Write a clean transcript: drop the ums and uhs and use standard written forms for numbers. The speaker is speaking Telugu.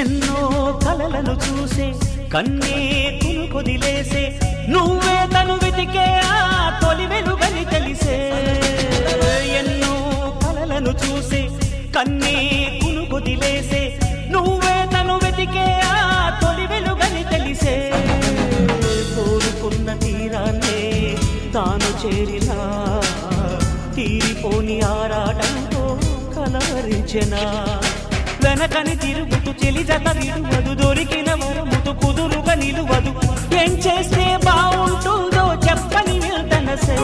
ఎన్నో కలలను చూసే కన్నే కొదిలేసే నువ్వే తను వెతికే ఆ తొలి వెలుగని తెలిసే ఎన్నో కలలను చూసే కన్నే కొదిలేసే నువ్వే తను వెతికే ఆ తొలి వెలుగని తెలిసే కోరుకున్న తీరాన్నే తాను చేరినా తీరిపోని ఆరాటంతో కలవరించెనా వెనకని తిరుగుతూ చెలి జత విడువదు దొరికిన వరముతు కుదురుగా నిలువదు ఏం చేస్తే బాగుంటుందో చెప్పని వెళ్తనసే